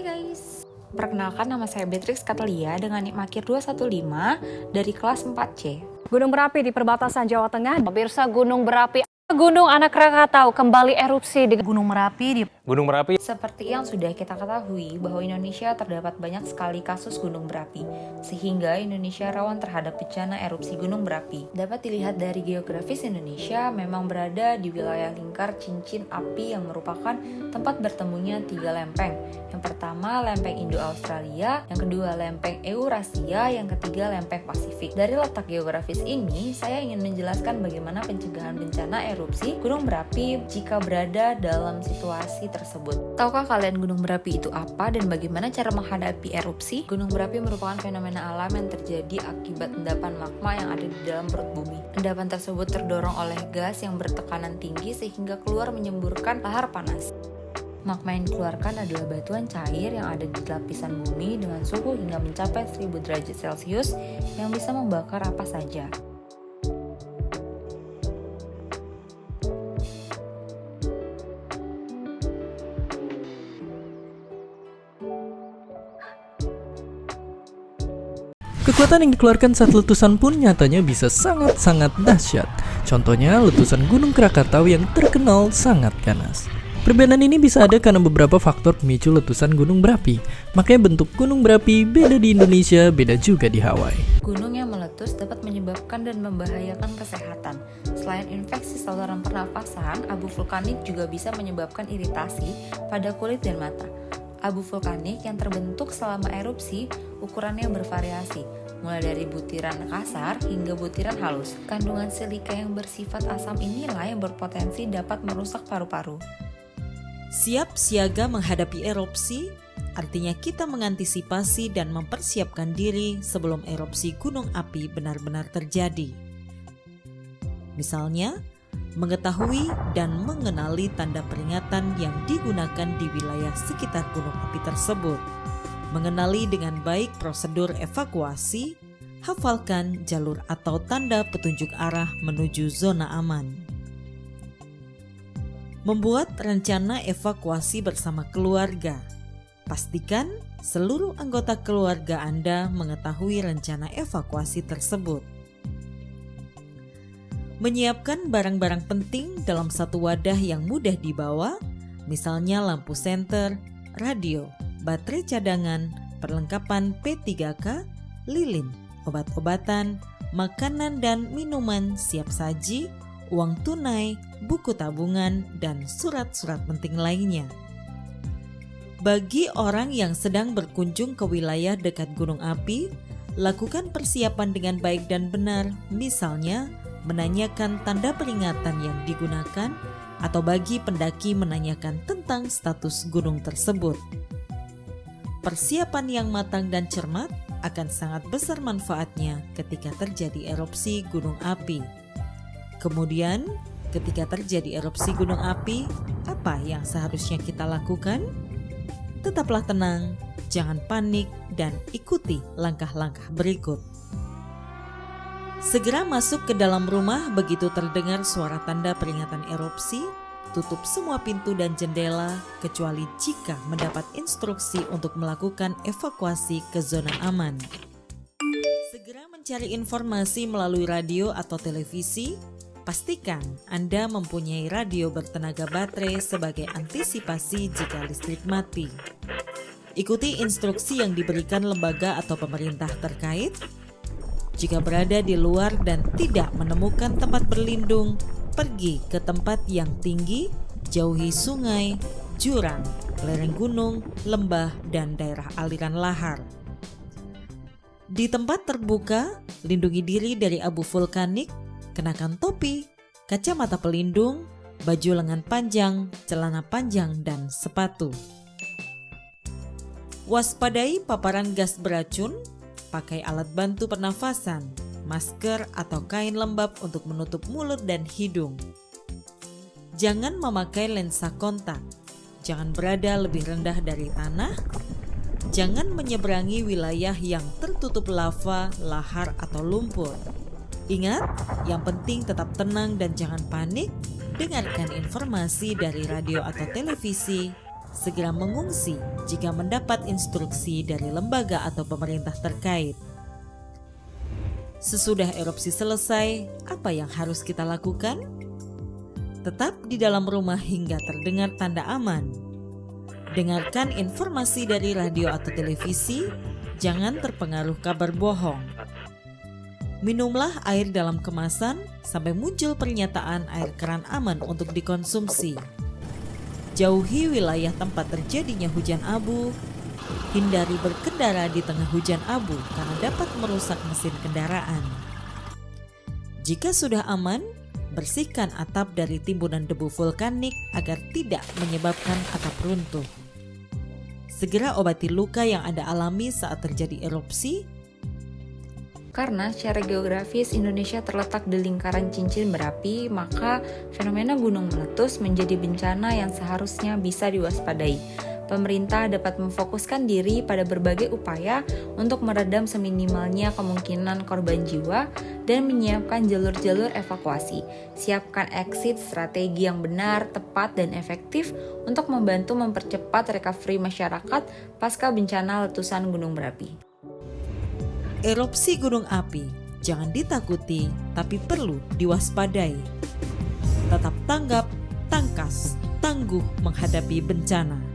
guys, perkenalkan nama saya Beatrix Katalia dengan nik Makir 215 dari kelas 4C. Gunung berapi di perbatasan Jawa Tengah, pemirsa Gunung Berapi. Gunung Anak Krakatau kembali erupsi di Gunung Merapi. Seperti yang sudah kita ketahui bahwa Indonesia terdapat banyak sekali kasus gunung berapi, sehingga Indonesia rawan terhadap bencana erupsi gunung berapi. Dapat dilihat dari geografis Indonesia memang berada di wilayah lingkar cincin api yang merupakan tempat bertemunya 3 lempeng. Yang pertama lempeng Indo-Australia, yang kedua lempeng Eurasia, yang ketiga lempeng Pasifik. Dari letak geografis ini, saya ingin menjelaskan bagaimana pencegahan bencana erupsi gunung berapi jika berada dalam situasi tersebut. Tahukah kalian gunung berapi itu apa dan bagaimana cara menghadapi erupsi? Gunung berapi merupakan fenomena alam yang terjadi akibat endapan magma yang ada di dalam perut bumi. Endapan tersebut terdorong oleh gas yang bertekanan tinggi sehingga keluar menyemburkan lahar panas. Magma yang dikeluarkan adalah batuan cair yang ada di lapisan bumi dengan suhu hingga mencapai 1000 derajat Celcius yang bisa membakar apa saja. Kekuatan yang dikeluarkan saat letusan pun nyatanya bisa sangat-sangat dahsyat. Contohnya letusan Gunung Krakatau yang terkenal sangat ganas. Perbedaan ini bisa ada karena beberapa faktor pemicu letusan gunung berapi. Makanya bentuk gunung berapi beda di Indonesia, beda juga di Hawaii. Gunung yang meletus dapat menyebabkan dan membahayakan kesehatan. Selain infeksi saluran pernafasan, abu vulkanik juga bisa menyebabkan iritasi pada kulit dan mata. Abu vulkanik yang terbentuk selama erupsi ukurannya bervariasi, mulai dari butiran kasar hingga butiran halus. Kandungan silika yang bersifat asam inilah yang berpotensi dapat merusak paru-paru. Siap siaga menghadapi erupsi, artinya kita mengantisipasi dan mempersiapkan diri sebelum erupsi gunung api benar-benar terjadi. Misalnya, mengetahui dan mengenali tanda peringatan yang digunakan di wilayah sekitar gunung api tersebut, mengenali dengan baik prosedur evakuasi, hafalkan jalur atau tanda petunjuk arah menuju zona aman. Membuat rencana evakuasi bersama keluarga. Pastikan seluruh anggota keluarga Anda mengetahui rencana evakuasi tersebut. Menyiapkan barang-barang penting dalam satu wadah yang mudah dibawa, misalnya lampu senter, radio, baterai cadangan, perlengkapan P3K, lilin, obat-obatan, makanan dan minuman siap saji, uang tunai, buku tabungan, dan surat-surat penting lainnya. Bagi orang yang sedang berkunjung ke wilayah dekat gunung api, lakukan persiapan dengan baik dan benar, misalnya menanyakan tanda peringatan yang digunakan atau bagi pendaki menanyakan tentang status gunung tersebut. Persiapan yang matang dan cermat akan sangat besar manfaatnya ketika terjadi erupsi gunung api. Kemudian, ketika terjadi erupsi gunung api, apa yang seharusnya kita lakukan? Tetaplah tenang, jangan panik, dan ikuti langkah-langkah berikut. Segera masuk ke dalam rumah begitu terdengar suara tanda peringatan erupsi. Tutup semua pintu dan jendela kecuali jika mendapat instruksi untuk melakukan evakuasi ke zona aman. Segera mencari informasi melalui radio atau televisi. Pastikan Anda mempunyai radio bertenaga baterai sebagai antisipasi jika listrik mati. Ikuti instruksi yang diberikan lembaga atau pemerintah terkait. Jika berada di luar dan tidak menemukan tempat berlindung, pergi ke tempat yang tinggi, jauhi sungai, jurang, lereng gunung, lembah, dan daerah aliran lahar. Di tempat terbuka, lindungi diri dari abu vulkanik, kenakan topi, kacamata pelindung, baju lengan panjang, celana panjang, dan sepatu. Waspadai paparan gas beracun. Pakai alat bantu pernafasan, masker atau kain lembab untuk menutup mulut dan hidung. Jangan memakai lensa kontak. Jangan berada lebih rendah dari tanah. Jangan menyeberangi wilayah yang tertutup lava, lahar, atau lumpur. Ingat, yang penting tetap tenang dan jangan panik. Dengarkan informasi dari radio atau televisi. segera mengungsi jika mendapat instruksi dari lembaga atau pemerintah terkait. Sesudah erupsi selesai, apa yang harus kita lakukan? Tetap di dalam rumah hingga terdengar tanda aman. Dengarkan informasi dari radio atau televisi, jangan terpengaruh kabar bohong. Minumlah air dalam kemasan sampai muncul pernyataan air keran aman untuk dikonsumsi. Jauhi wilayah tempat terjadinya hujan abu. Hindari berkendara di tengah hujan abu karena dapat merusak mesin kendaraan. Jika sudah aman, bersihkan atap dari timbunan debu vulkanik agar tidak menyebabkan atap runtuh. Segera obati luka yang Anda alami saat terjadi erupsi. Karena secara geografis Indonesia terletak di lingkaran cincin berapi, maka fenomena gunung meletus menjadi bencana yang seharusnya bisa diwaspadai. Pemerintah dapat memfokuskan diri pada berbagai upaya untuk meredam seminimalnya kemungkinan korban jiwa dan menyiapkan jalur-jalur evakuasi. Siapkan exit strategi yang benar, tepat, dan efektif untuk membantu mempercepat recovery masyarakat pasca bencana letusan gunung berapi. Erupsi gunung api jangan ditakuti, tapi perlu diwaspadai. Tetap tanggap, tangkas, tangguh menghadapi bencana.